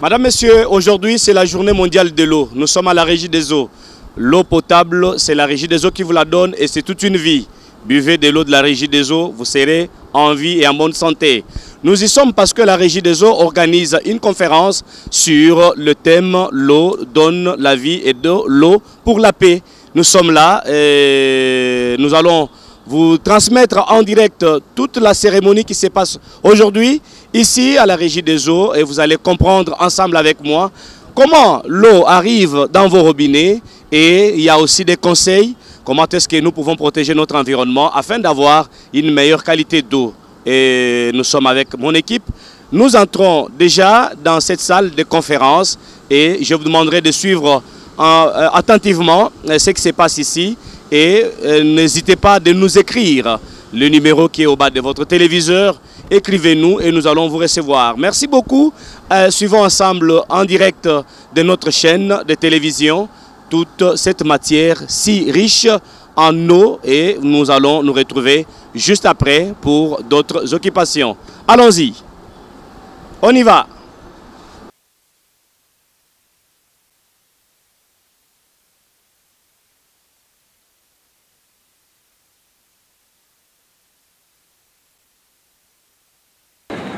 Madame, Messieurs, aujourd'hui c'est la journée mondiale de l'eau. Nous sommes à la Régie des eaux. L'eau potable, c'est la Régie des eaux qui vous la donne et c'est toute une vie. Buvez de l'eau de la Régie des eaux, vous serez en vie et en bonne santé. Nous y sommes parce que la Régie des eaux organise une conférence sur le thème « L'eau donne la vie et de l'eau pour la paix ». Nous sommes là et nous allons vous transmettre en direct toute la cérémonie qui se passe aujourd'hui ici à la Régie des eaux et vous allez comprendre ensemble avec moi comment l'eau arrive dans vos robinets et il y a aussi des conseils, comment est-ce que nous pouvons protéger notre environnement afin d'avoir une meilleure qualité d'eau. Et nous sommes avec mon équipe. Nous entrons déjà dans cette salle de conférence et je vous demanderai de suivre attentivement ce qui se passe ici et n'hésitez pas de nous écrire le numéro qui est au bas de votre téléviseur. Écrivez-nous et nous allons vous recevoir. Merci beaucoup. Suivons ensemble en direct de notre chaîne de télévision toute cette matière si riche en eau et nous allons nous retrouver juste après pour d'autres occupations. Allons-y. On y va.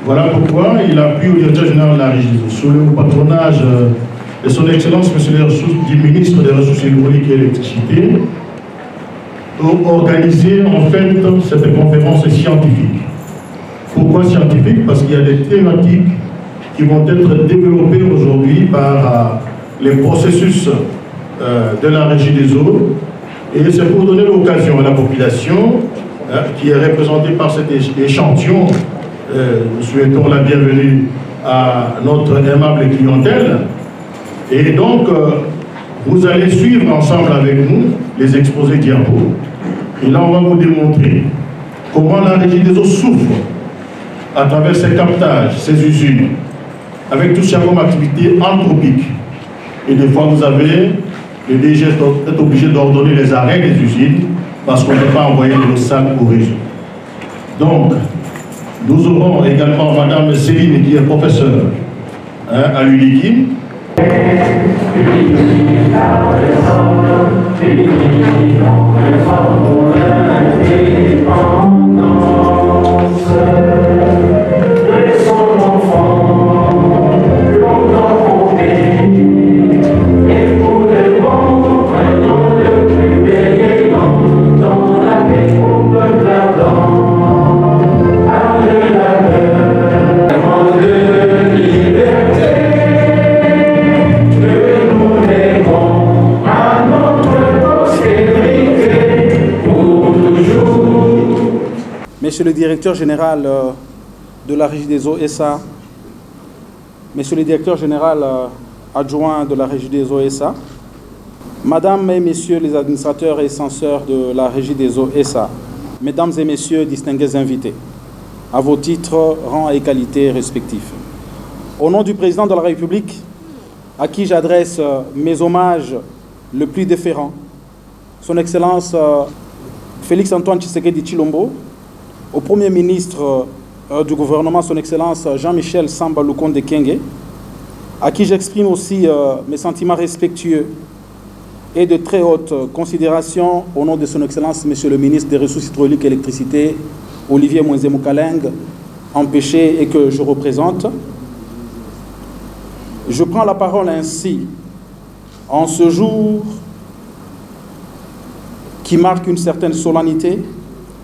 Voilà pourquoi il a pris au directeur général de la Régie, sous le patronage de son Excellence, Monsieur le ministre des Ressources hydrauliques et électricité, organiser en fait cette conférence scientifique. Pourquoi scientifique? Parce qu'il y a des thématiques qui vont être développées aujourd'hui par les processus de la Régie des eaux. Et c'est pour donner l'occasion à la population qui est représentée par cet échantillon. Nous souhaitons la bienvenue à notre aimable clientèle. Et donc, vous allez suivre ensemble avec nous les exposés diapos. Et là, on va vous démontrer comment la Régie des eaux souffre à travers ses captages, ses usines, avec tout ça comme activité anthropique. Et des fois, vous avez, le DG est obligé d'ordonner les arrêts des usines parce qu'on ne peut pas envoyer de l'eau sale au réseau. Donc, nous aurons également Madame Céline qui est professeure à l'UNIKIM. Monsieur le directeur général de la Régie des eaux SA, Monsieur le directeur général adjoint de la Régie des eaux SA, Madame et Messieurs les administrateurs et censeurs de la Régie des eaux SA, Mesdames et Messieurs distingués invités, à vos titres, rangs et qualités respectifs. Au nom du Président de la République, à qui j'adresse mes hommages le plus déférents, Son Excellence Félix Antoine Tshisekedi Tshilombo, au Premier ministre du gouvernement, Son Excellence Jean-Michel Samba Lukonde Kyenge, à qui j'exprime aussi mes sentiments respectueux et de très haute considération au nom de Son Excellence Monsieur le ministre des Ressources hydrauliques et électricité, Olivier Mwenzemu-Kaleng, empêché et que je représente. Je prends la parole ainsi, en ce jour qui marque une certaine solennité,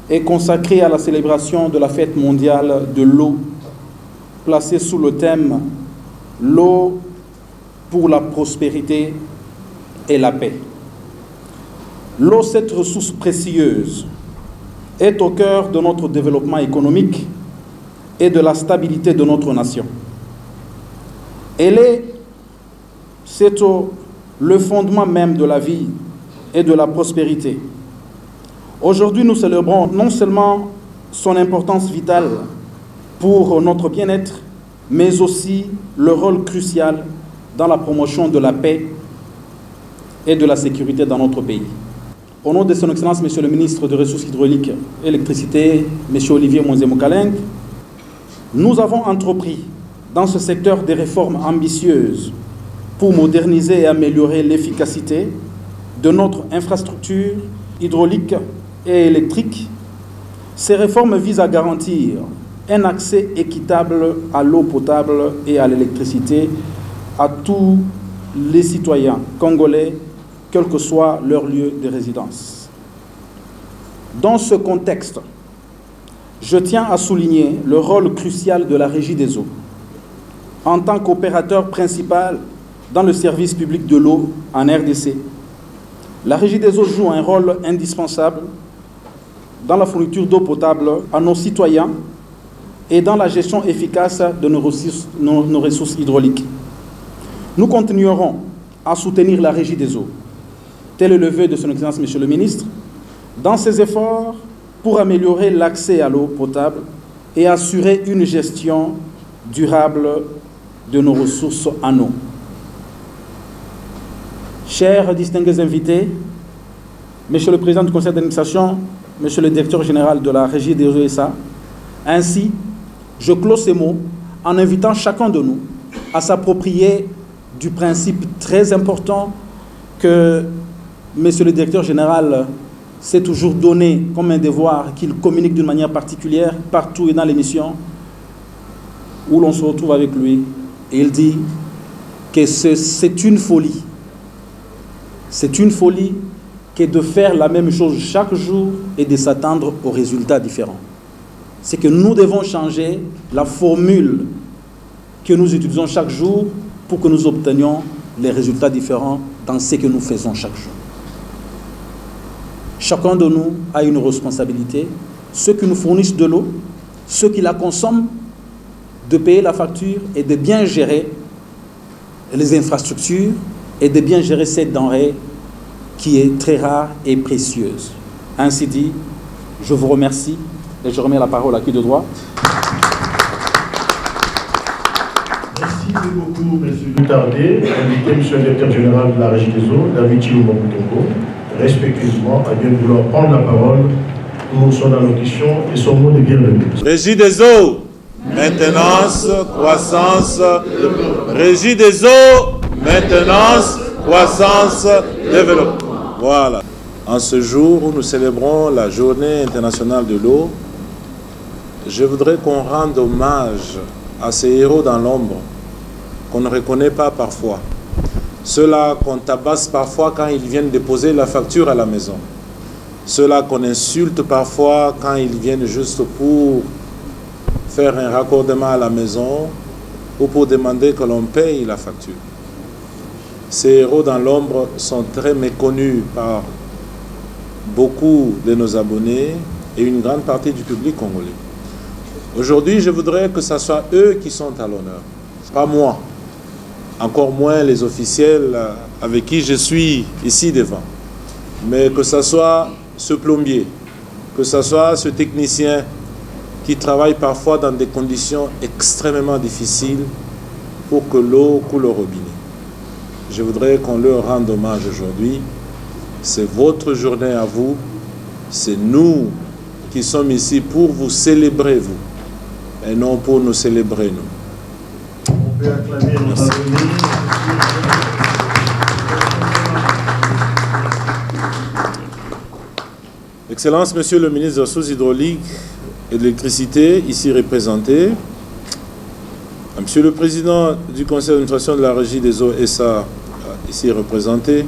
est consacré à la célébration de la fête mondiale de l'eau, placée sous le thème « L'eau pour la prospérité et la paix ». L'eau, cette ressource précieuse, est au cœur de notre développement économique et de la stabilité de notre nation. C'est le fondement même de la vie et de la prospérité. Aujourd'hui, nous célébrons non seulement son importance vitale pour notre bien-être, mais aussi le rôle crucial dans la promotion de la paix et de la sécurité dans notre pays. Au nom de Son Excellence, Monsieur le ministre des Ressources hydrauliques et électricité, Monsieur Olivier Mwenzemu-Kaleng, nous avons entrepris dans ce secteur des réformes ambitieuses pour moderniser et améliorer l'efficacité de notre infrastructure hydraulique et électrique. Ces réformes visent à garantir un accès équitable à l'eau potable et à l'électricité à tous les citoyens congolais, quel que soit leur lieu de résidence. Dans ce contexte, je tiens à souligner le rôle crucial de la Régie des eaux en tant qu'opérateur principal dans le service public de l'eau en RDC. La Régie des eaux joue un rôle indispensable dans la fourniture d'eau potable à nos citoyens et dans la gestion efficace de nos ressources hydrauliques. Nous continuerons à soutenir la Régie des eaux, tel est le vœu de son Excellence, Monsieur le Ministre, dans ses efforts pour améliorer l'accès à l'eau potable et assurer une gestion durable de nos ressources en eau. Chers distingués invités, Monsieur le Président du Conseil d'administration, Monsieur le Directeur général de la Régie des eaux SA, ainsi, je clôt ces mots en invitant chacun de nous à s'approprier du principe très important que Monsieur le Directeur général s'est toujours donné comme un devoir, qu'il communique d'une manière particulière partout et dans l'émission où l'on se retrouve avec lui. Et il dit que c'est une folie. C'est une folie que de faire la même chose chaque jour et de s'attendre aux résultats différents. C'est que nous devons changer la formule que nous utilisons chaque jour pour que nous obtenions les résultats différents dans ce que nous faisons chaque jour. Chacun de nous a une responsabilité. Ceux qui nous fournissent de l'eau, ceux qui la consomment, de payer la facture et de bien gérer les infrastructures et de bien gérer cette denrée qui est très rare et précieuse. Ainsi dit, je vous remercie et je remets la parole à qui de droit. Merci beaucoup, M. Dutardé, invité M. le Directeur général de la Régie des eaux, David Chilombo Mutombo, respectivement, à bien vouloir prendre la parole pour son allocution et son mot de bienvenue. Régie des eaux, maintenance, croissance, Régie des eaux, maintenance, croissance, développement. Voilà. En ce jour où nous célébrons la Journée internationale de l'eau, je voudrais qu'on rende hommage à ces héros dans l'ombre qu'on ne reconnaît pas parfois. Ceux-là qu'on tabasse parfois quand ils viennent déposer la facture à la maison. Ceux-là qu'on insulte parfois quand ils viennent juste pour faire un raccordement à la maison ou pour demander que l'on paye la facture. Ces héros dans l'ombre sont très méconnus par beaucoup de nos abonnés et une grande partie du public congolais. Aujourd'hui, je voudrais que ce soit eux qui sont à l'honneur, pas moi, encore moins les officiels avec qui je suis ici devant, mais que ce soit ce plombier, que ce soit ce technicien qui travaille parfois dans des conditions extrêmement difficiles pour que l'eau coule au robinet. Je voudrais qu'on leur rende hommage aujourd'hui. C'est votre journée à vous. C'est nous qui sommes ici pour vous célébrer, vous, et non pour nous célébrer, nous. On peut acclamer nos abonnés. Excellence, Monsieur le ministre des Ressources hydrauliques et de l'électricité, ici représenté. Monsieur le Président du Conseil d'administration de la Régie des eaux SA, ici représenté.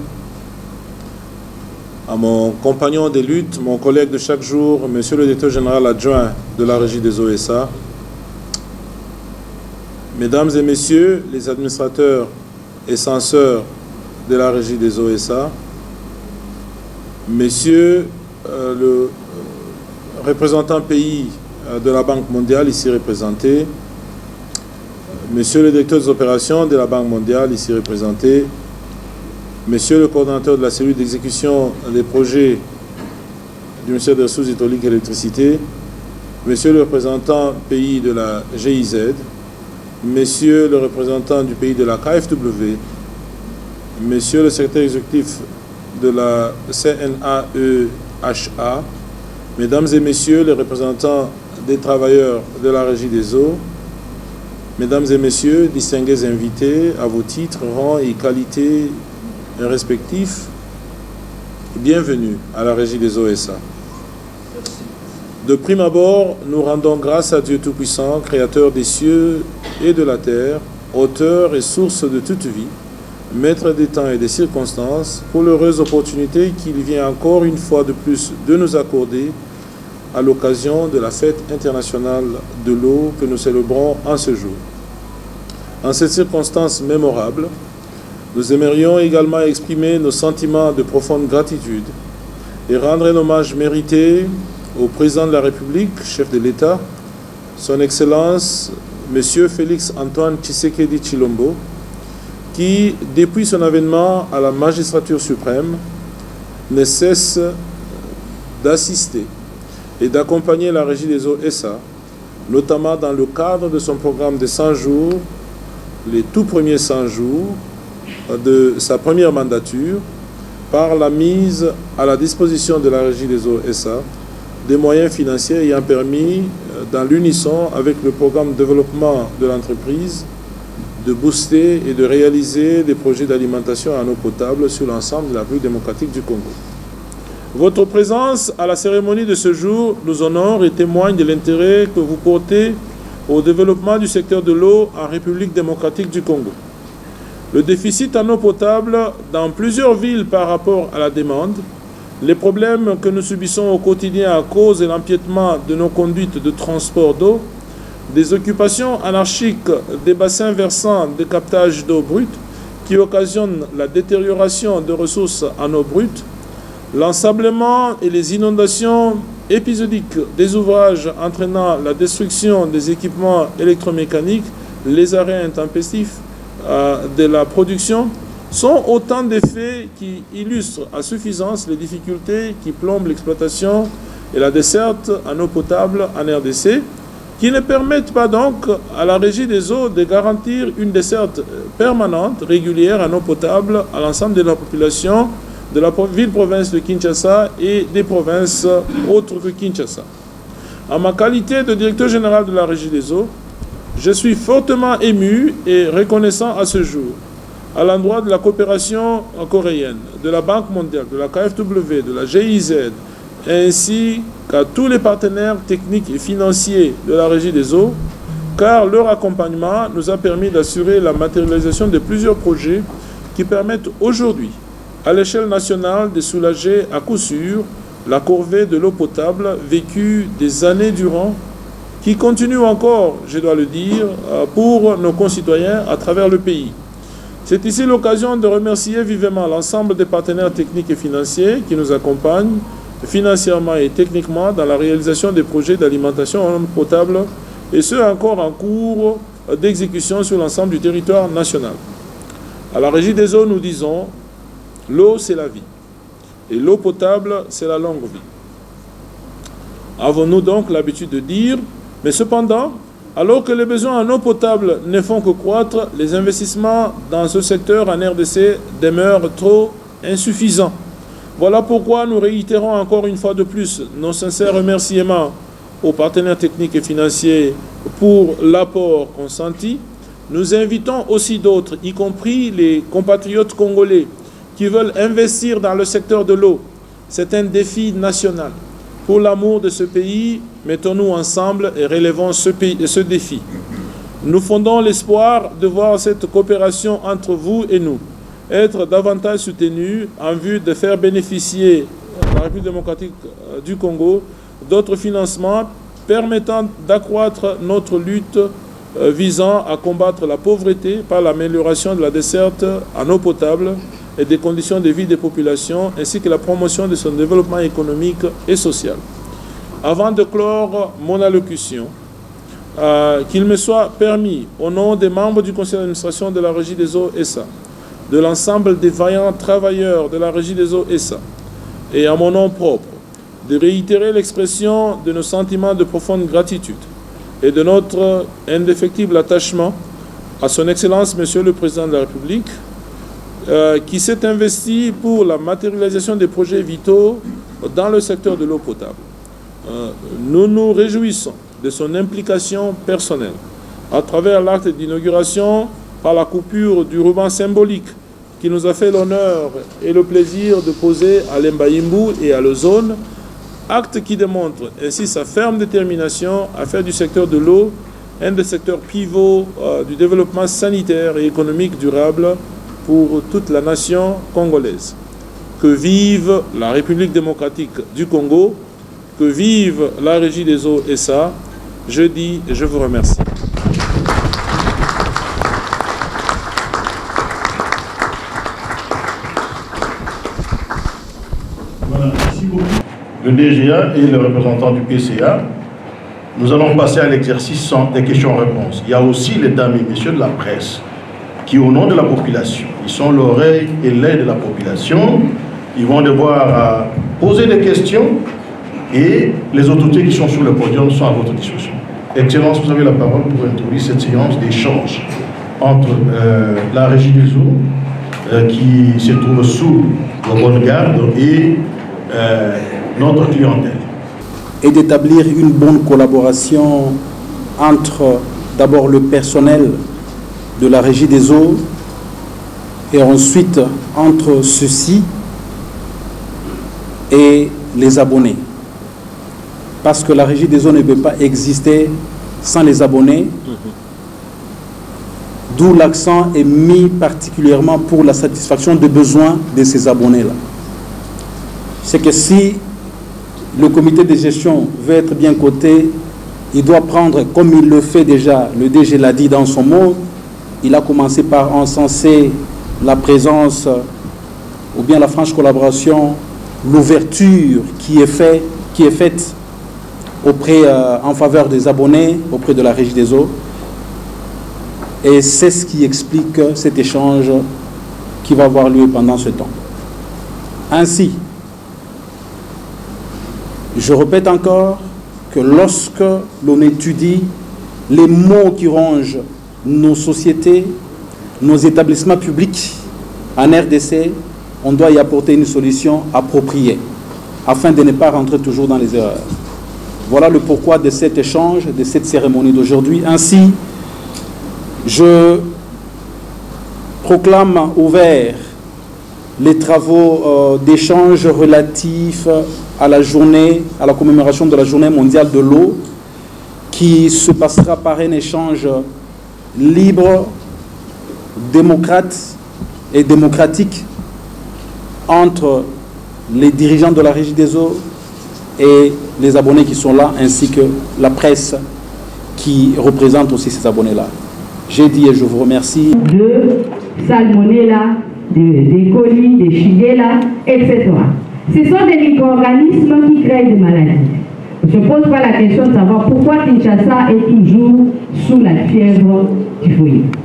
À mon compagnon de lutte, mon collègue de chaque jour, Monsieur le Directeur général adjoint de la Régie des eaux SA. Mesdames et Messieurs les administrateurs et censeurs de la Régie des eaux SA. Messieurs le représentant pays de la Banque mondiale, ici représenté. Monsieur le directeur des opérations de la Banque mondiale, ici représenté. Monsieur le coordonnateur de la cellule d'exécution des projets du ministère des Ressources hydrauliques et d'électricité. Monsieur le représentant pays de la GIZ. Monsieur le représentant du pays de la KfW. Monsieur le secrétaire exécutif de la CNAEHA. Mesdames et Messieurs les représentants des travailleurs de la Régie des eaux, Mesdames et messieurs, distingués invités, à vos titres, rangs et qualités respectifs, bienvenue à la Régie des OSA. De prime abord, nous rendons grâce à Dieu Tout-Puissant, Créateur des cieux et de la terre, auteur et source de toute vie, maître des temps et des circonstances, pour l'heureuse opportunité qu'il vient encore une fois de plus de nous accorder à l'occasion de la fête internationale de l'eau que nous célébrons en ce jour. En cette circonstance mémorable, nous aimerions également exprimer nos sentiments de profonde gratitude et rendre un hommage mérité au président de la République, chef de l'État, son Excellence, M. Félix Antoine Tshisekedi Tshilombo, qui, depuis son avènement à la magistrature suprême, ne cesse d'assister et d'accompagner la Régie des eaux SA, notamment dans le cadre de son programme de 100 jours, les tout premiers 100 jours de sa première mandature, par la mise à la disposition de la Régie des eaux SA des moyens financiers ayant permis, dans l'unisson avec le programme de développement de l'entreprise, de booster et de réaliser des projets d'alimentation en eau potable sur l'ensemble de la République démocratique du Congo. Votre présence à la cérémonie de ce jour nous honore et témoigne de l'intérêt que vous portez au développement du secteur de l'eau en République démocratique du Congo. Le déficit en eau potable dans plusieurs villes par rapport à la demande, les problèmes que nous subissons au quotidien à cause de l'empiètement de nos conduites de transport d'eau, des occupations anarchiques des bassins versants de captage d'eau brute qui occasionnent la détérioration de ressources en eau brute, l'ensablement et les inondations épisodiques des ouvrages entraînant la destruction des équipements électromécaniques, les arrêts intempestifs de la production, sont autant de faits qui illustrent à suffisance les difficultés qui plombent l'exploitation et la desserte en eau potable en RDC, qui ne permettent pas donc à la Régie des eaux de garantir une desserte permanente, régulière en eau potable à l'ensemble de la population de la ville-province de Kinshasa et des provinces autres que Kinshasa. En ma qualité de directeur général de la Régie des eaux, je suis fortement ému et reconnaissant à ce jour à l'endroit de la coopération coréenne, de la Banque mondiale, de la KfW, de la GIZ, ainsi qu'à tous les partenaires techniques et financiers de la Régie des eaux, car leur accompagnement nous a permis d'assurer la matérialisation de plusieurs projets qui permettent aujourd'hui, à l'échelle nationale, de soulager à coup sûr la corvée de l'eau potable vécue des années durant, qui continue encore, je dois le dire, pour nos concitoyens à travers le pays. C'est ici l'occasion de remercier vivement l'ensemble des partenaires techniques et financiers qui nous accompagnent financièrement et techniquement dans la réalisation des projets d'alimentation en eau potable, et ceux encore en cours d'exécution sur l'ensemble du territoire national. À la Régie des eaux, nous disons, l'eau c'est la vie, et l'eau potable c'est la longue vie. Avons-nous donc l'habitude de dire, mais cependant, alors que les besoins en eau potable ne font que croître, les investissements dans ce secteur en RDC demeurent trop insuffisants. Voilà pourquoi nous réitérons encore une fois de plus nos sincères remerciements aux partenaires techniques et financiers pour l'apport consenti. Nous invitons aussi d'autres, y compris les compatriotes congolais, qui veulent investir dans le secteur de l'eau. C'est un défi national. Pour l'amour de ce pays, mettons-nous ensemble et relevons ce défi. Nous fondons l'espoir de voir cette coopération entre vous et nous être davantage soutenue en vue de faire bénéficier la République démocratique du Congo d'autres financements permettant d'accroître notre lutte visant à combattre la pauvreté par l'amélioration de la desserte en eau potable et des conditions de vie des populations, ainsi que la promotion de son développement économique et social. Avant de clore mon allocution, qu'il me soit permis, au nom des membres du conseil d'administration de la Régie des eaux SA, de l'ensemble des vaillants travailleurs de la Régie des eaux SA, et à mon nom propre, de réitérer l'expression de nos sentiments de profonde gratitude et de notre indéfectible attachement à son Excellence, Monsieur le Président de la République, qui s'est investi pour la matérialisation des projets vitaux dans le secteur de l'eau potable. Nous nous réjouissons de son implication personnelle à travers l'acte d'inauguration par la coupure du ruban symbolique qui nous a fait l'honneur et le plaisir de poser à Lembaïmbou et à l'Ozone, acte qui démontre ainsi sa ferme détermination à faire du secteur de l'eau un des secteurs pivots du développement sanitaire et économique durable pour toute la nation congolaise. Que vive la République démocratique du Congo, que vive la Régie des eaux SA. Je dis et je vous remercie. Voilà, merci beaucoup. Le DGA et le représentant du PCA, nous allons passer à l'exercice des questions-réponses. Il y a aussi les dames et messieurs de la presse qui, au nom de la population, ils sont l'oreille et l'œil de la population. Ils vont devoir poser des questions et les autorités qui sont sur le podium sont à votre disposition. Excellence, vous avez la parole pour introduire cette séance d'échange entre la Régie des eaux qui se trouve sous la bonne garde et notre clientèle. Et d'établir une bonne collaboration entre d'abord le personnel de la Régie des eaux et ensuite entre ceux-ci et les abonnés. Parce que la Régie des eaux ne peut pas exister sans les abonnés, d'où l'accent est mis particulièrement pour la satisfaction des besoins de ces abonnés-là. C'est que si le comité de gestion veut être bien coté, il doit prendre, comme il le fait déjà, le DG l'a dit dans son mot, il a commencé par encenser la présence ou bien la franche collaboration, l'ouverture qui est faite auprès, en faveur des abonnés, auprès de la Régie des eaux. Et c'est ce qui explique cet échange qui va avoir lieu pendant ce temps. Ainsi, je répète encore que lorsque l'on étudie les maux qui rongent nos sociétés, nos établissements publics en RDC, on doit y apporter une solution appropriée afin de ne pas rentrer toujours dans les erreurs. Voilà le pourquoi de cet échange, de cette cérémonie d'aujourd'hui. Ainsi, je proclame ouverts les travaux d'échange relatifs à la journée, à la commémoration de la Journée mondiale de l'eau, qui se passera par un échange libre, démocrate et démocratique entre les dirigeants de la Régie des eaux et les abonnés qui sont là, ainsi que la presse qui représente aussi ces abonnés-là. J'ai dit et je vous remercie. De salmonella, des colis, des shigella, etc. Ce sont des micro-organismes qui créent des maladies. Je ne pose pas la question de savoir pourquoi Kinshasa est toujours sous la fièvre typhoïde.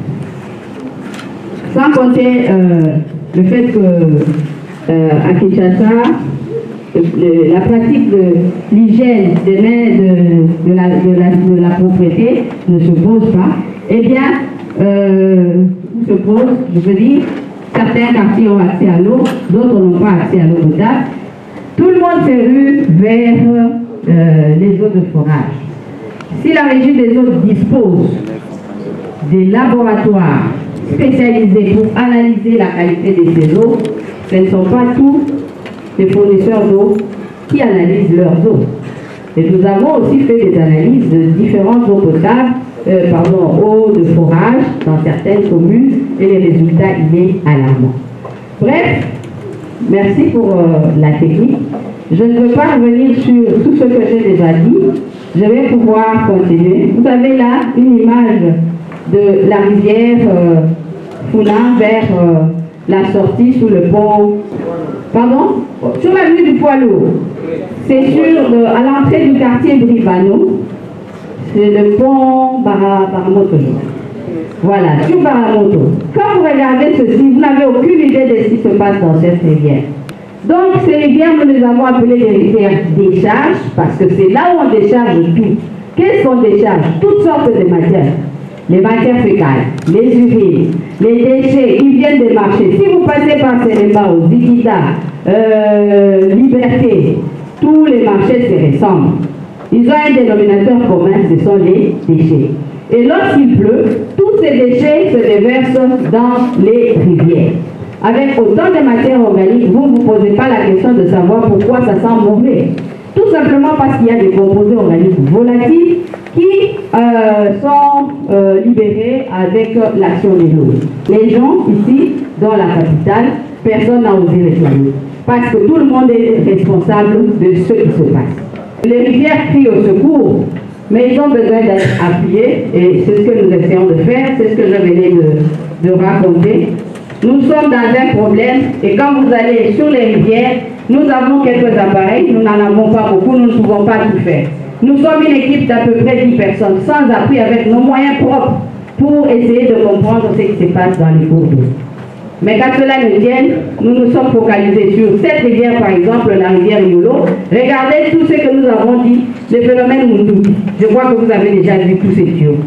Sans compter le fait que à Kinshasa, la pratique de l'hygiène des mains de la propriété ne se pose pas. Eh bien, se pose, je veux dire, certains quartiers ont accès à l'eau, d'autres n'ont pas accès à l'eau potable. Tout le monde s'est rue vers les eaux de forage. Si la Régie des eaux dispose des laboratoires spécialisés pour analyser la qualité de ces eaux, ce ne sont pas tous les fournisseurs d'eau qui analysent leurs eaux. Et nous avons aussi fait des analyses de différentes eaux potables, eau de forage dans certaines communes et les résultats y est alarmants. Bref, merci pour la technique. Je ne veux pas revenir sur tout ce que j'ai déjà dit. Je vais pouvoir continuer. Vous avez là une image de la rivière Founan vers la sortie sous le pont. Pardon? Sur la rue du Poids Lourd. C'est à l'entrée du quartier Brivano. C'est le pont Baramoto. Voilà, sur Baramoto. Quand vous regardez ceci, vous n'avez aucune idée de ce qui se passe dans cette rivière. Donc, ces rivières, nous les avons appelées des rivières décharges, parce que c'est là où on décharge tout. Qu'est-ce qu'on décharge? Toutes sortes de matières. Les matières fécales, les urines, les déchets, ils viennent des marchés. Si vous passez par Sélémbao, Zikita, Liberté, tous les marchés se ressemblent. Ils ont un dénominateur commun, ce sont les déchets. Et lorsqu'il pleut, tous ces déchets se déversent dans les rivières. Avec autant de matière organique, vous ne vous posez pas la question de savoir pourquoi ça sent mauvais. Tout simplement parce qu'il y a des composés organiques volatiles qui sont libérés avec l'action de l'eau. Les gens ici, dans la capitale, personne n'a osé réclamer. Parce que tout le monde est responsable de ce qui se passe. Les rivières crient au secours, mais ils ont besoin d'être appuyés, et c'est ce que nous essayons de faire, c'est ce que je venais de raconter. Nous sommes dans un problème, et quand vous allez sur les rivières, nous avons quelques appareils, nous n'en avons pas beaucoup, nous ne pouvons pas tout faire. Nous sommes une équipe d'à peu près 10 personnes, sans appui, avec nos moyens propres, pour essayer de comprendre ce qui se passe dans les cours d'eau. Mais quand cela ne tienne, nous nous sommes focalisés sur cette rivière, par exemple, la rivière Yolo. Regardez tout ce que nous avons dit, le phénomène Mundu. Je crois que vous avez déjà vu tous ces tuyaux.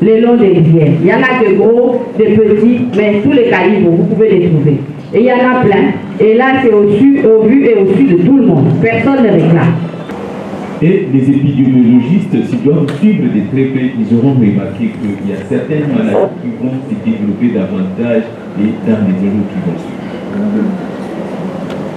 Le long des rivières. Il y en a de gros, de petits, mais tous les calibres, vous pouvez les trouver. Et il y en a plein. Et là, c'est au vu et au su de tout le monde. Personne ne réclame. Et les épidémiologistes, s'ils doivent suivre de très près, ils auront remarqué qu'il y a certaines maladies qui vont se développer davantage et dans les zones qui vont suivre.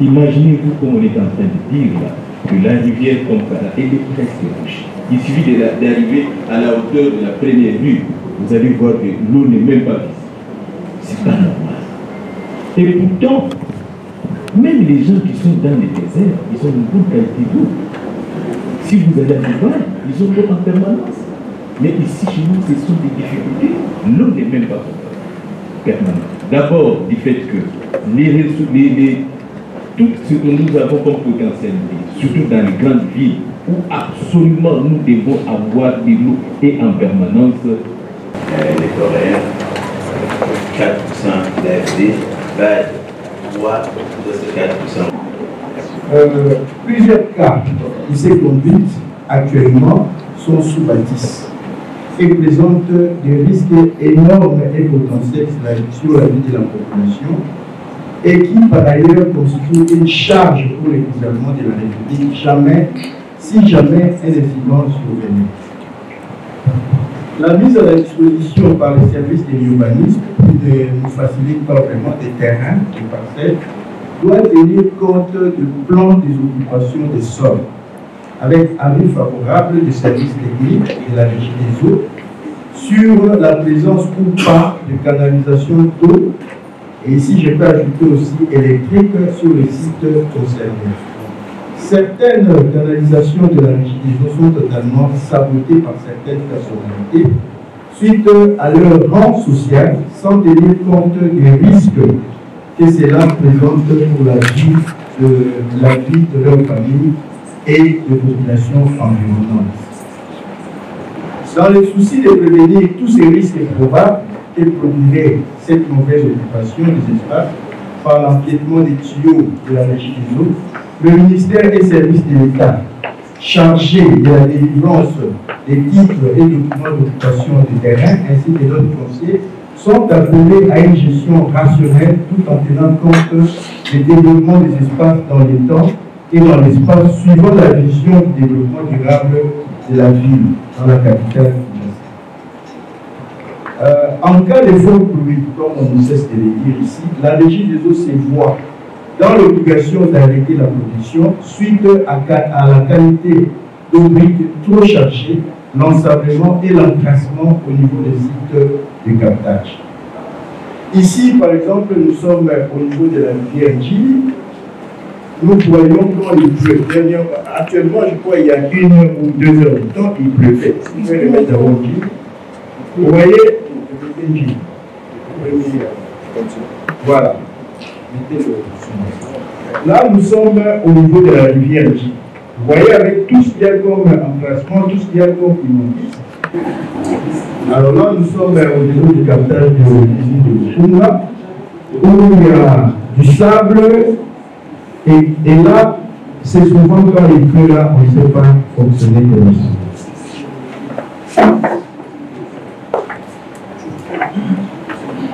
Imaginez-vous comme on est en train de dire là, que la rivière comme ça, elle est presque bouchée. Il suffit d'arriver à la hauteur de la première rue, vous allez voir que l'eau n'est même pas visible. C'est pas normal. Et pourtant, même les gens qui sont dans les déserts, ils ont une bonne qualité d'eau. Si vous allez à Dubaï, ils ont l'eau en permanence. Mais ici, chez nous, ce sont des difficultés. L'eau n'est même pas permanente. D'abord, du fait que tout ce que nous avons comme potentialité, surtout dans les grandes villes, où absolument nous devons avoir de l'eau et en permanence. Les Coréens, 4% d'AFD, base 3 de ce 4%. Plusieurs cas de ces conduites actuellement sont sous bâtisse et présentent des risques énormes et potentiels sur la vie de la population et qui par ailleurs constituent une charge pour le gouvernement de la République si jamais un incident survenait. La mise à la disposition par les services de l'urbanisme ne nous facilite pas vraiment des terrains, des parcelles, doit tenir compte du plan des occupations des sols, avec avis favorable des services techniques et de la régie des eaux sur la présence ou pas de canalisation d'eau, et ici je peux ajouter aussi électrique sur les sites concernés. Certaines canalisations de la régie des eaux sont totalement sabotées par certaines personnalités suite à leur rang social, sans tenir compte des risques que cela présente pour la vie de leur famille et de populations environnantes. Dans le souci de prévenir tous ces risques probables que produirait cette mauvaise occupation des espaces par l'empiètement des tuyaux de la régie des eaux, le ministère des services de l'État chargé de la délivrance des titres et documents d'occupation des terrains ainsi que d'autres fonciers sont appelés à une gestion rationnelle tout en tenant compte du développement des espaces dans les temps et dans l'espace suivant la vision du développement durable de la ville dans la capitale. En cas de faux pluie, comme on ne cesse de le dire ici, la régie des eaux se voit dans l'obligation d'arrêter la production suite à la qualité d'eau brute trop chargée, l'ensablement et l'encrassement au niveau des sites de captage. Ici, par exemple, nous sommes au niveau de la rivière Gili. Nous voyons quand il pleut. Actuellement, je crois qu'il y a 1 ou 2 heures de temps, il pleuvait. Vous pouvez le mettre avant Gili. Vous voyez, Gili. Voilà. Là, nous sommes au niveau de la rivière Gili. Vous voyez, avec tout ce qu'il y a comme emplacement, tout ce qu'il y a comme immobilisme. Alors là, nous sommes au niveau du captage de l'usine de Koumba, où il y a du sable, et là, c'est souvent quand il pleut là, on ne sait pas fonctionner comme ça.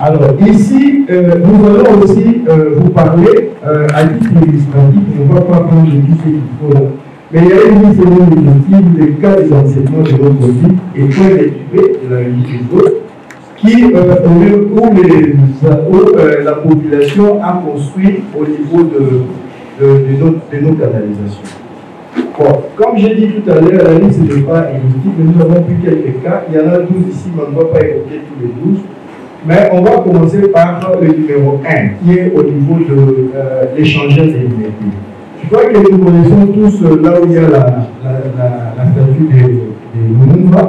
Alors ici, nous allons aussi vous parler à titre illustratif, on ne va pas prendre tout ce qu'il faut Mais il y a une mise en objectif, le cas des enseignements de notre vie et point d'étudier de la régie des eaux, où la population a construit au niveau de nos canalisations. Bon, comme j'ai dit tout à l'heure, la liste n'est pas exhaustive, mais nous avons pris quelques cas. Il y en a 12 ici, mais on ne va pas évoquer tous les 12. Mais on va commencer par le numéro 1, qui est au niveau de l'échangeur des libertés. Je crois que nous connaissons tous là où il y a la statue des Lumumba.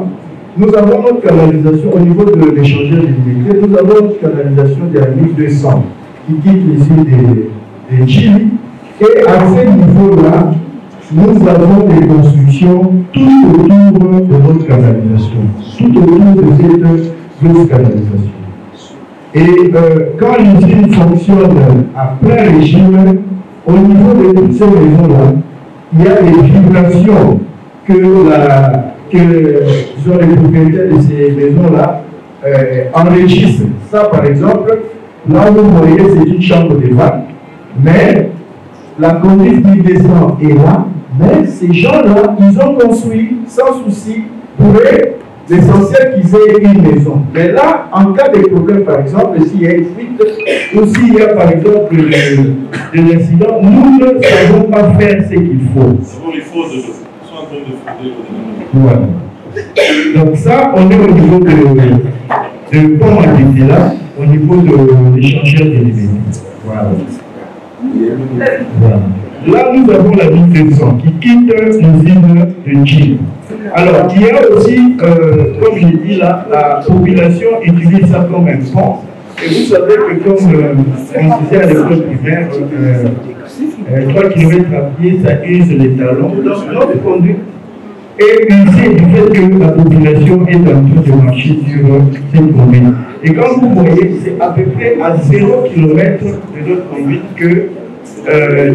Nous avons notre canalisation au niveau de l'échangeur des libertés. Nous avons notre canalisation de la 1200 qui quitte les îles de Chili. Et à ce niveau-là, nous avons des constructions tout autour de notre canalisation, tout autour de cette canalisation. Et quand l'usine fonctionne à plein régime, au niveau de toutes ces maisons-là, il y a des vibrations que les propriétaires de ces maisons-là enregistrent. Ça, par exemple, là où vous voyez, c'est une chambre de vague, mais la conduite qui descend est là, mais ces gens-là, ils ont construit sans souci pour eux. L'essentiel qu'ils aient une maison. Mais là, en cas de problème, par exemple, s'il y a une fuite, ou s'il y a par exemple de l'incident, nous ne savons pas faire ce qu'il faut. Ils sont en train de frauder. Voilà. Donc ça, on est au niveau de comment on était là, au niveau de l'échangeur des libertés. Voilà. Voilà. Là, nous avons la 1200 qui quitte l'usine de Chine. Alors, il y a aussi, comme j'ai dit là, la population utilise ça comme un pont. Et vous savez que comme on disait à l'école primaire, 3 km à pied, ça use les talons. Donc, notre conduite est usée du fait que la population est en train de marcher sur cette conduite. Et quand vous voyez, c'est à peu près à 0 km de notre conduite que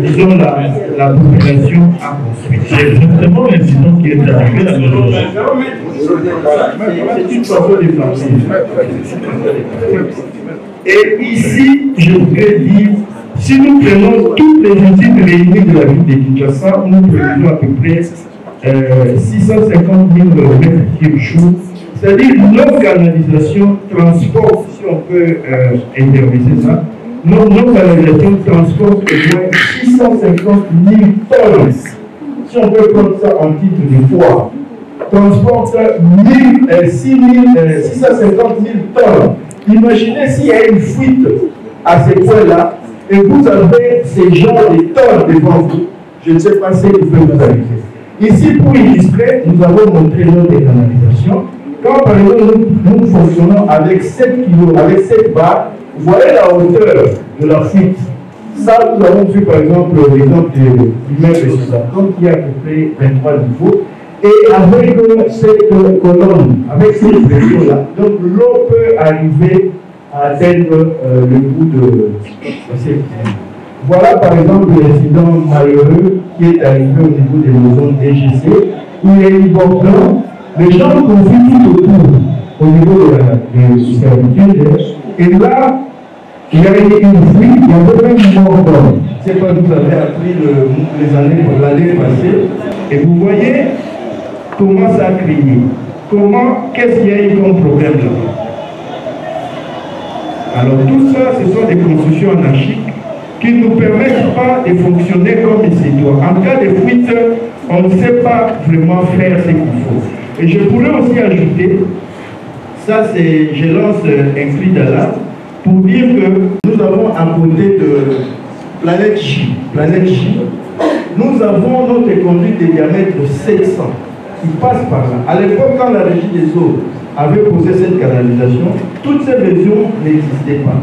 disons, la population a construit. C'est exactement l'incident qui est arrivé à nos jours. C'est une façon de penser. Et ici, je voudrais dire, si nous prenons toutes les usines réunies de la ville de Kinshasa, nous produisons à peu près 650 000 mètres jour. C'est-à-dire nos canalisations transportent, si on peut intervenir ça, nos canalisations transportent au moins 650 000 tonnes. Si on peut prendre ça en titre de poids, transporte 650 000 tonnes. Imaginez s'il y a une fuite à ces points-là et vous avez ces gens de tonnes devant vous. Je ne sais pas ce qui peut vous arriver. Ici, pour illustrer, nous avons montré notre canalisation. Quand par exemple nous fonctionnons avec 7 kg, avec 7 barres, vous voyez la hauteur de la fuite. Ça, nous avons vu par exemple l'exemple du mètre de Southampton qui est à peu près 23 niveaux. Et avec cette colonne, avec cette pression-là, donc l'eau peut arriver à atteindre le bout de cette. Voilà par exemple l'incident malheureux qui est arrivé au niveau des maisons DGC, où il y a une borne. Les gens confient tout autour au niveau de la servitude. Et là, il y a eu une fuite, il y avait même une mort d'homme. C'est quoi vous avez appris l'année passée. Et vous voyez comment ça a crié. Qu'est-ce qu'il y a eu comme problème là-bas? Alors tout ça, ce sont des constructions anarchiques qui ne nous permettent pas de fonctionner comme il se doit. En cas de fuite, on ne sait pas vraiment faire ce qu'il faut. Et je pourrais aussi ajouter, ça c'est, je lance un cri d'alarme, pour dire que nous avons à côté de Planète J, nous avons notre conduite de diamètre de 700 qui passe par là. À l'époque, quand la régie des eaux avait posé cette canalisation, toutes ces maisons n'existaient pas.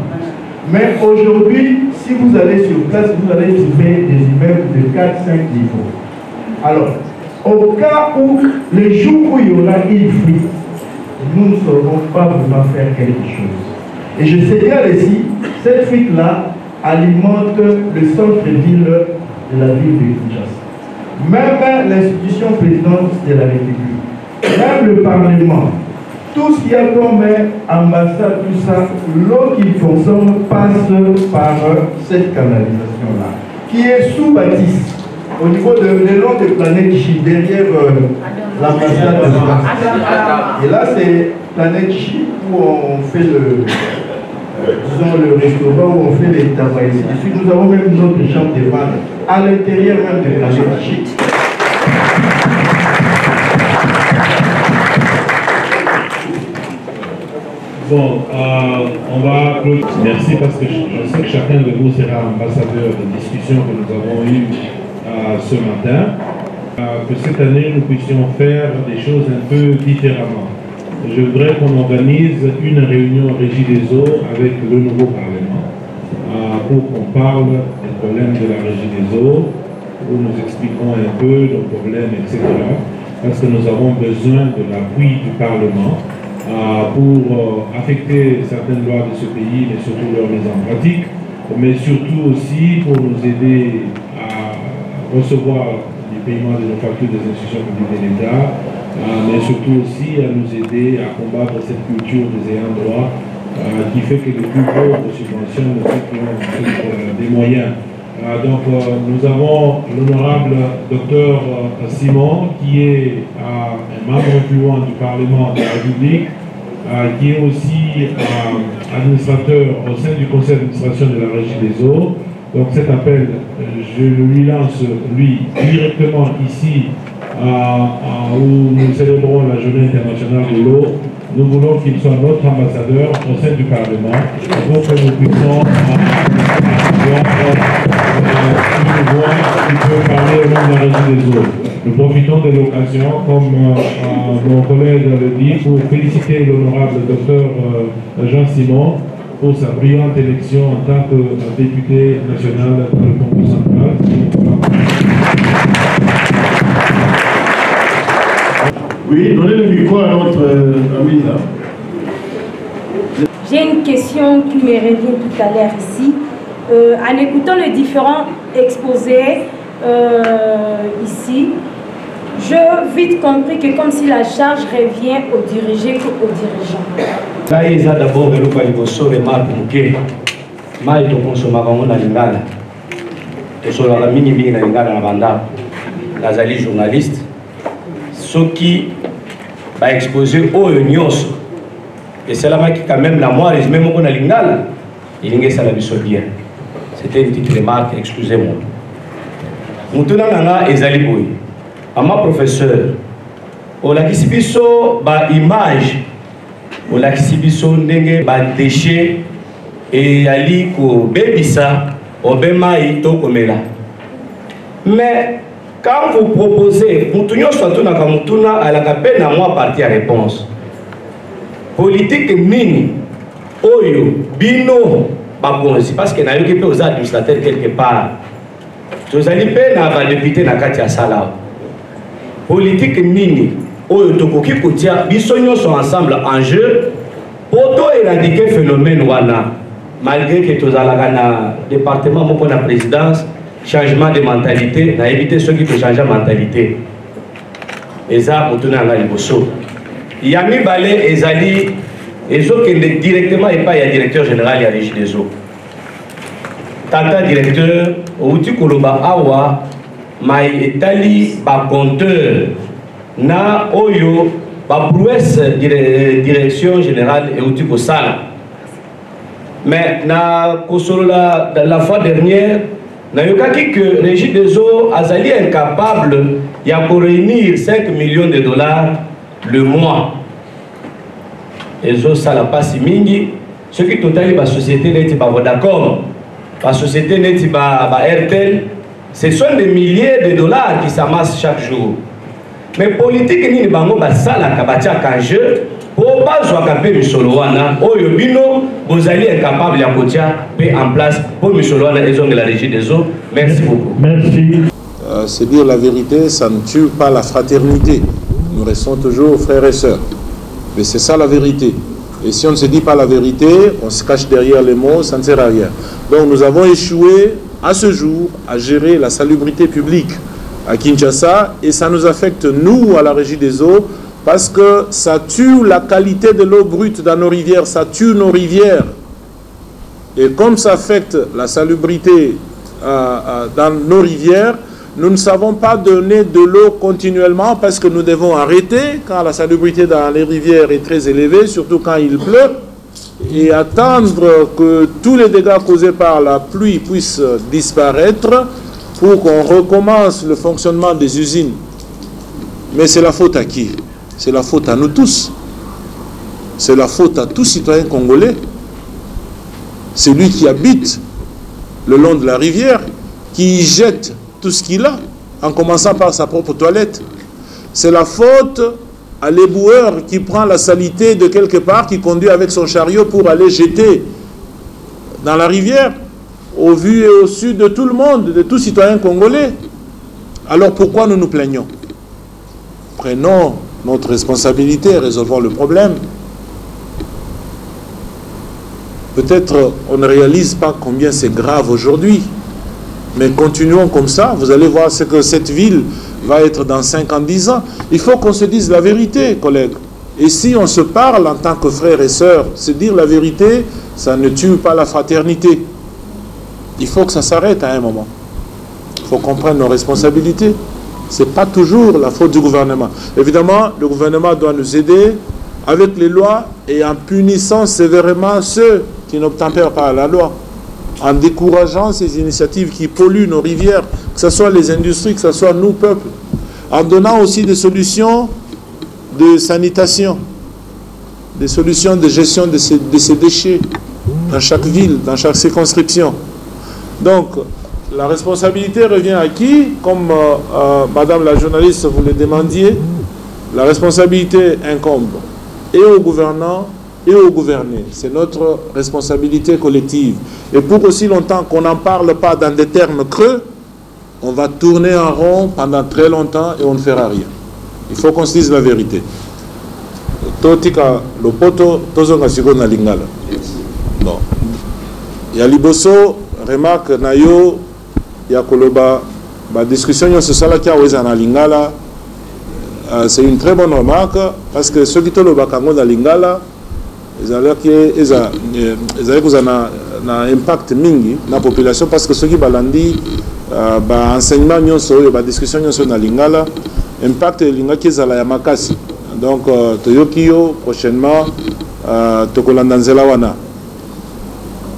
Mais aujourd'hui, si vous allez sur place, vous allez trouver des immeubles de 4-5 niveaux. Alors, au cas où, les jours où il y aura une fuite, nous ne saurons pas vraiment faire quelque chose. Et je signale ici, cette fuite-là alimente le centre-ville de la ville de Kinshasa. Même l'institution présidente de la République, même le Parlement, tout ce qu'il y a comme ambassade, tout ça, l'eau qui consomme passe par cette canalisation-là, qui est sous bâtisse. au niveau de l'élan de Planète J, derrière l'ambassade de France. Et là, c'est Planète J où on fait disons le restaurant, où on fait les tabacs. Ici, nous avons même notre chambre de vente à l'intérieur même de Planète J. Bon, on va clôturer. Merci parce que je sais que chacun de vous sera ambassadeur de discussion que nous avons eues ce matin. Que cette année, nous puissions faire des choses un peu différemment. Je voudrais qu'on organise une réunion Régie des eaux avec le nouveau Parlement pour qu'on parle des problèmes de la Régie des eaux, où nous expliquons un peu nos problèmes, etc. Parce que nous avons besoin de l'appui du Parlement pour affecter certaines lois de ce pays, mais surtout leur mise en pratique, mais surtout aussi pour nous aider à recevoir les paiements de nos factures des institutions publiques de l'État, mais surtout aussi à nous aider à combattre cette culture des ayants droit qui fait que les plus pauvres subventionnent ceux qui ont des moyens. Donc nous avons l'honorable docteur Simon qui est un membre influent du Parlement de la République, qui est aussi administrateur au sein du conseil d'administration de la Régie des eaux. Donc cet appel, je lui lance lui directement ici où nous célébrons la journée internationale de l'eau. Nous voulons qu'il soit notre ambassadeur au sein du Parlement pour que nous puissions une voix qui peut parler au nom de la Régie des eaux. Nous profitons de l'occasion, comme mon collègue le dit, pour féliciter l'honorable docteur Jean Simon pour sa brillante élection en tant que député national dans le Congrès central. Oui, donnez le micro à notre ami là. J'ai une question qui me revient tout à l'heure ici. En écoutant les différents exposés ici, j'ai vite compris que comme si la charge revient aux dirigeants qu'aux dirigeants. Là, il y a d'abord le niveau de marque bouquet. Mais il consomme avant la lingala. Et sur la mini bien la lingala la banda. Lazali journaliste. Ce qui va exposer aux unions. Et c'est là qui quand même la moi résumé mon la lingala. Il y a ça la bien. C'était une petite remarque, excusez-moi. Moutuna nanga ezali boy. Ama professeur, au lakisibiso ba image, au lakisibiso ndenge ba déchet et ali ko bebisa obema ito komela. Mais quand vous proposez, mutunyo swatuna ka mutuna alaka pe na moi partie à réponse. Politique nini oyo bino bakonzi parce que na yoki pe aux administrateurs quelque part. Tozali pe na ba député na kati ya sala. Politique nini oyo tokoki kotia biso nyonso ensemble en jeu pour éradiquer phénomène wana malgré que tozalaka na département moko na présidence changement de mentalité na éviter ceux qui peut changer mentalité eza motuna nga liboso ya mibale ezali ezokende directement epai ya directeur général ya Régie des eaux tata directeur outi koloba awa mai etali ba compteur na oyo ba prouesse direction générale et outi ko sala mais na kosolola la fois dernière na yokaki que Régie des eaux azali incapable ya ko réunir 5 millions de dollars le mois ezo sala pasi mingi ce qui totali ba société neti ba Vodacom ba société neti ba Airtel. Ce sont des milliers de dollars qui s'amassent chaque jour. Mais politique ni bango basala kabatia kanje pour pas jouer pe misoloana oyo bino bozali incapable ya kotia pe en place pour misoloana ezong la Régie des eaux. Merci beaucoup. Merci. C'est dire la vérité, ça ne tue pas la fraternité. Nous restons toujours frères et sœurs. Mais c'est ça la vérité. Et si on ne se dit pas la vérité, on se cache derrière les mots, ça ne sert à rien. Donc nous avons échoué à ce jour à gérer la salubrité publique à Kinshasa et ça nous affecte nous à la Régie des eaux parce que ça tue la qualité de l'eau brute dans nos rivières, ça tue nos rivières et comme ça affecte la salubrité dans nos rivières, Nous ne savons pas donner de l'eau continuellement parce que nous devons arrêter quand la salubrité dans les rivières est très élevée, surtout quand il pleut, et attendre que tous les dégâts causés par la pluie puissent disparaître pour qu'on recommence le fonctionnement des usines. Mais c'est la faute à qui? C'est la faute à nous tous. C'est la faute à tout citoyen congolais. C'est lui qui habite le long de la rivière, qui y jette tout ce qu'il a, en commençant par sa propre toilette. C'est la faute à l'éboueur qui prend la saleté de quelque part, qui conduit avec son chariot pour aller jeter dans la rivière, au vu et au su de tout le monde, de tout citoyen congolais. Alors pourquoi nous nous plaignons? Prenons notre responsabilité et résolvons le problème. Peut-être on ne réalise pas combien c'est grave aujourd'hui, mais continuons comme ça, vous allez voir ce que cette ville va être dans 5 ans, 10 ans. Il faut qu'on se dise la vérité, collègues. Et si on se parle en tant que frères et sœurs, se dire la vérité, ça ne tue pas la fraternité. Il faut que ça s'arrête à un moment. Il faut qu'on prenne nos responsabilités. Ce n'est pas toujours la faute du gouvernement. Évidemment, le gouvernement doit nous aider avec les lois et en punissant sévèrement ceux qui n'obtempèrent pas à la loi, en décourageant ces initiatives qui polluent nos rivières, que ce soit les industries, que ce soit nous, peuples, en donnant aussi des solutions de sanitation, des solutions de gestion de ces déchets dans chaque ville, dans chaque circonscription. Donc, la responsabilité revient à qui? Comme Madame la journaliste vous le demandiez, la responsabilité incombe et aux gouvernants et aux gouvernés. C'est notre responsabilité collective. Et pour aussi longtemps qu'on n'en parle pas dans des termes creux, on va tourner en rond pendant très longtemps et on ne fera rien. Il faut qu'on se dise la vérité. Totika lopoto tozonga siko na lingala. Non. Ya liboso remarque nayo ya koloba ba discussion yo se sala kia weza na lingala. C'est une très bonne remarque parce que ceux qui te le bakango na lingala ils ont un impact mingi na population parce que ceux qui balandi ba enseignement nyonso ba discussion nyonso na lingala impact linga ki zala ya makasi. Donc toyoki yo prochainement tokolanda nzela wana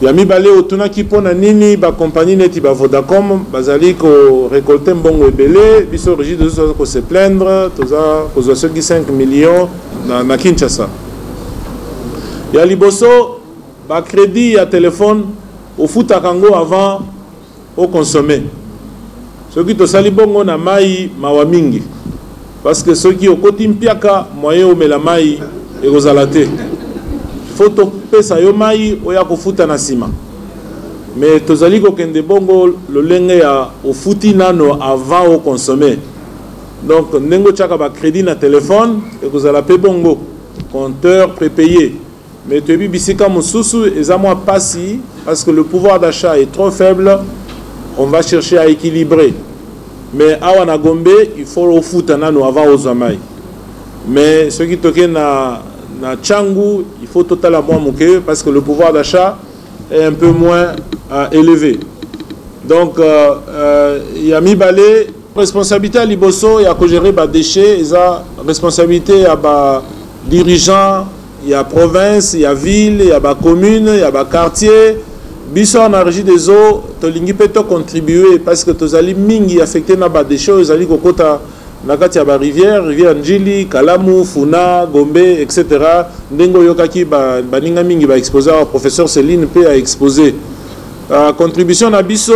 ya mibale otuna ki pona nini ba compagnie neti ba Vodacom bazali ko récolter mbongo ebele biso régie de zo ko se plaindre toza ko zo 5 millions na Kinshasa. Ya liboso ba crédit ya téléphone au futa kango avant au consommer. Ceux qui to sali bongo na mai mawa mingi parce que ceux qui au koti mpiaka moyen o mela mai e kozalate. Faut to pesa yo mai oya ko futa na sima. Mais tozali ko kende bongo le lenge ya au futi nano avant au consommer. Donc nengo chaka ba crédit na téléphone e kozala pe bongo compteur prépayé. Mais tu es bisika mususu ezamwa pasi parce que le pouvoir d'achat est trop faible, on va chercher à équilibrer. Mais awa na Gombe, il faut au foot nano avant aux amai. Mais ceux qui toquent na Tchangu, il faut totalement mouquer parce que le pouvoir d'achat est un peu moins élevé. Donc il y a mis balé responsabilité à Liboso, il y a que gérer les déchets, il y a responsabilité à ba dirigeants. Il y a province, il y a ville, il y a commune, il y a quartier. Biso en régie des eaux, to lingi peut contribuer parce que to ali mingi affecté na ba déchets, ils ali kokota na kati ya ba rivière Njili, Kalamu, Funa, Gombe, etc. Ndengo yokaki ba ninga mingi ba exposer au professeur Céline peut a exposer. Contribution na biso,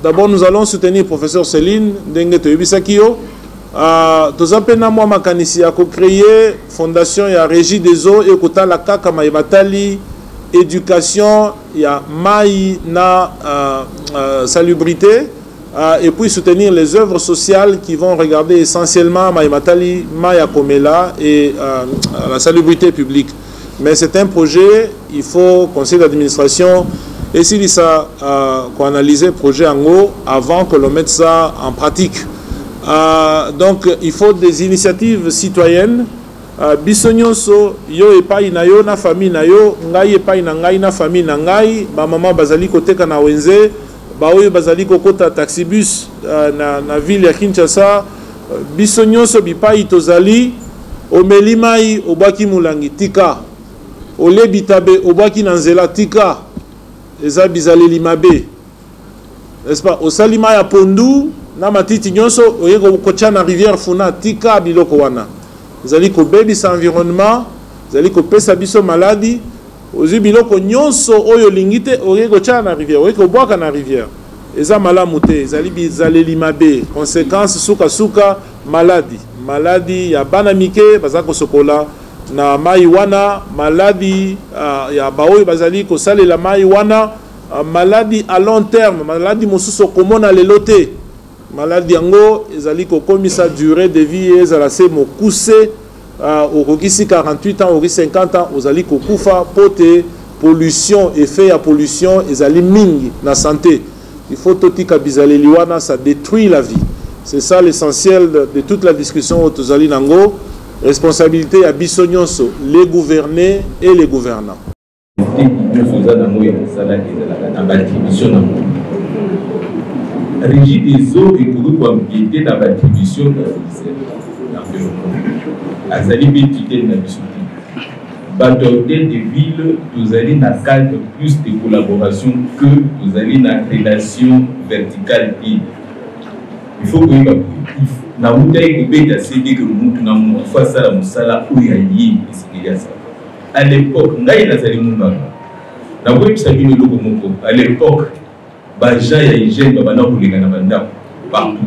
d'abord nous allons soutenir professeur Céline, ndenge to yebisaki yo. Tozapena mwa makanisi ya créer fondation ya régie des eaux et kotala kaka maibatali éducation ya mai na salubrité et puis soutenir les œuvres sociales qui vont regarder essentiellement maibatali maya komela et la salubrité publique. Mais c'est un projet, il faut conseil d'administration et si ça qu'on analyse le projet en haut avant que l'on mette ça en pratique. Donc il faut des initiatives citoyennes. Bisonyoso yo epai na yo na famille na yo ngai epai na ngai na famille na ngai ba mama bazali koteka na wenze baoyo bazali kokota taxibus na ville ya Kinshasa biso nyonso bipai tozali omeli mai obwaki mulangi tika olebi tabe obwaki na nzela tika eza bizaleli mabe n'est-ce pas osali mai ya pondu na matiti nyonso oye kotia na rivière funa tika biloko wana ezali kobebisa environnement ezali kopesa biso maladi ozi biloko nyonso oyo lingi te oye kotia na rivière oye kobwaka na rivière eza malamu te ezali bizaleli mabe conséquence suka maladi ya bana mike baza kosokola na mai wana maladi ya baoyo bazali kosalela mai wana maladi à long terme maladi mosusu komona lelo te maladi yango ezali kokomisa durée de vie ezala se mokuse okokisi 48 ans okoki 50 ans ozali kokufa pote pollution effet ya pollution ezali mingi na santé il faut totika bizaleli wana ça détruit la vie. C'est ça l'essentiel de toute la discussion au Tozali Nango. Responsabilité à Bissonyonso, les gouvernés et les gouvernants. Régie des eaux et pour empiéter dans l'attribution de l'environnement. Azali bétité de la Batordel de ville, vous allez dans le cadre plus de collaboration que vous allez dans la relation verticale. Il faut que vous na muda ikubeta sidi que mutu na mutu face à la musala uyayi isikiliasa. À l'époque, ngai nazali mumba. Na websa bino loko moko. À l'époque, baja ya hygiène babana kulinga na banda partout.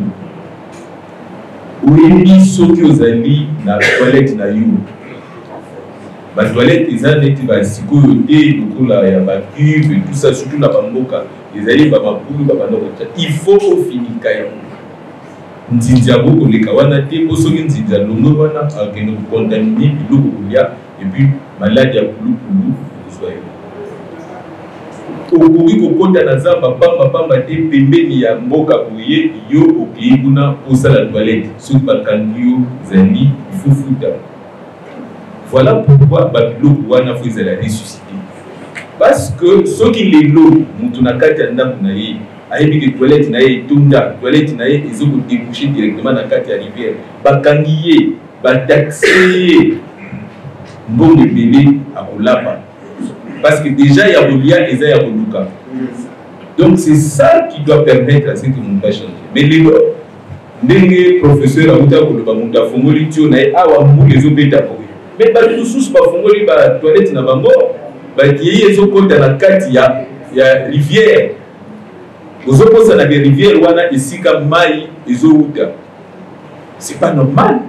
Uyebi soki ozali na toilette na you. Ba toilette eza neti ba sikoyo te lokola ya ba cube et tout ça surtout na bamboka. Ezali ba mabulu babana ko. Il faut ofinika yango. Nzinza boko leka wana te posoki nzinza longo wana akende contaminer biloko kulia et puis maladie ya kulukulu soye okoki kokota na zamba pamba te pembeni ya mboka boye yo okei kuna osala toilette soki bakangi yo zali ifufuta. Voilà pourquoi babiloko wana fo ezala ressuscité parce que soki lelo mutu na kati ya ndako na ye ayebi que toilette na ye tunda toilette na ye ezo ko déboucher directement na kati ya rivière bakangi ye bataxe ye mbongo ebele akolapa parce que déjà ya kolia eza ya koluka. Donc c'est ça qui doit permettre à ce que mon pas changer. Mais lelo ndenge professeur amuta koloba mutu afongoli tio na ye awa mbula ezobeta ko mais bato mosusu bafongoli ba toilette na bango batie ezokota na kati ya rivière. Vous opposez à la rivière wana esika mai ezouta. C'est pas normal.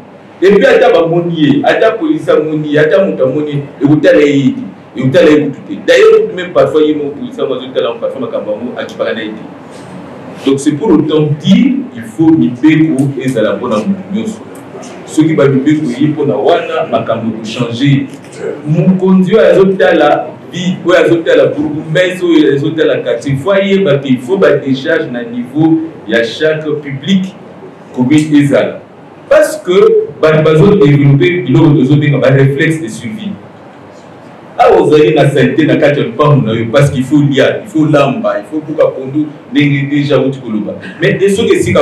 Et puis ata ba monier, ata police monier, ata muta monier, ekutala yidi, ekutala ekututé. D'ailleurs même parfois yimo police mazotala parfois makambamu akipaka na yidi. Donc c'est pour autant dire il faut mibeko ezala bona munyoso. Ceux qui va mibeko yipo na wana makambo ko changer. Mon conduit azotala pour il faut décharge à niveau il y a chaque public parce que développer un réflexe de survie parce qu'il faut lire, il faut lamba, il faut déjà mais des choses que si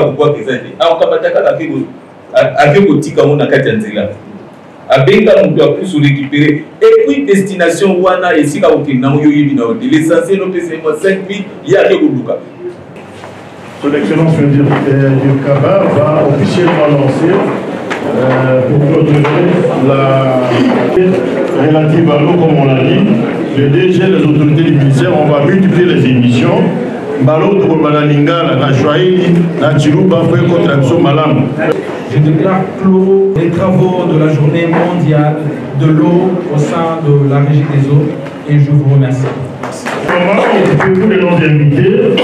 abenga mutu apusu récupérer et puis destination wana esika okenda yo yebi na hotel l'essentiel au PC moi 5000 ya koluka. Son Excellence du Kaba va officiellement lancer pour clôturer la relative à l'eau comme on l'a dit. Le DG, les autorités du ministère, on va multiplier les émissions. Balo to Balalinga, la Swahili, la Chiluba, après contraction malam. Je déclare clos les travaux de la journée mondiale de l'eau au sein de la Régie des eaux et je vous remercie. Pour tous les noms invités.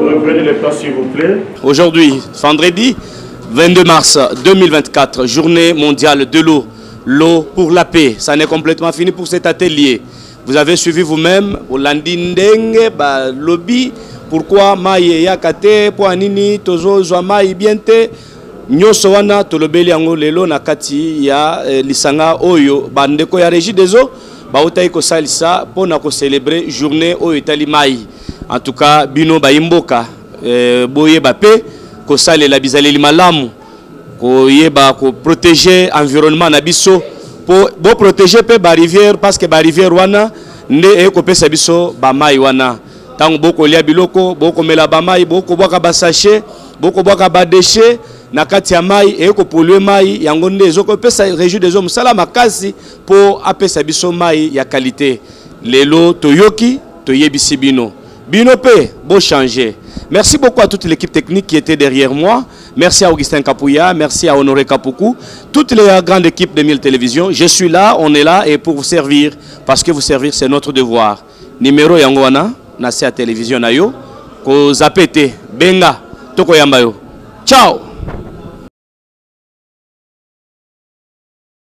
Reprenez les places s'il vous plaît. Aujourd'hui, vendredi 22 mars 2024, journée mondiale de l'eau. L'eau pour la paix, ça n'est complètement fini pour cet atelier. Vous avez suivi vous-même au Landindeng, lobby, pourquoi Maïe Yakate, Poanini, Tozo, Zouamaï, Biente, Nyoso wana tolobeli yango lelo na kati ya lisanga oyo bandeko ya Régie des Eaux bautayi ko salisa pona ko célébrer journée oyo etali mai. En tout cas bino baimboka boye bape ko salela bizaleli malamu ko yeba ko protéger environnement na biso po bo protéger pe ba rivière parce que ba rivière wana nde ko pesa biso ba mai wana tango boko lia biloko boko mela ba mai boko boka ba sachet boko boka ba déchets na kati ya mai ko polluer mai yango nde ezoko pesa Régie des Eaux musala makasi po apesa biso mai ya qualité lelo toyoki toyebisi bino bino pe bo changer. Merci beaucoup à toute l'équipe technique qui était derrière moi. Merci à Augustin Kapouya, merci à Honoré Kapoukou, toutes les grandes équipes de Mille Télévisions. Je suis là, on est là et pour vous servir, parce que vous servir c'est notre devoir. Numéro Yangoana, Nassia Télévision Nayo, ko zapete, benga, toko yambayo. Ciao!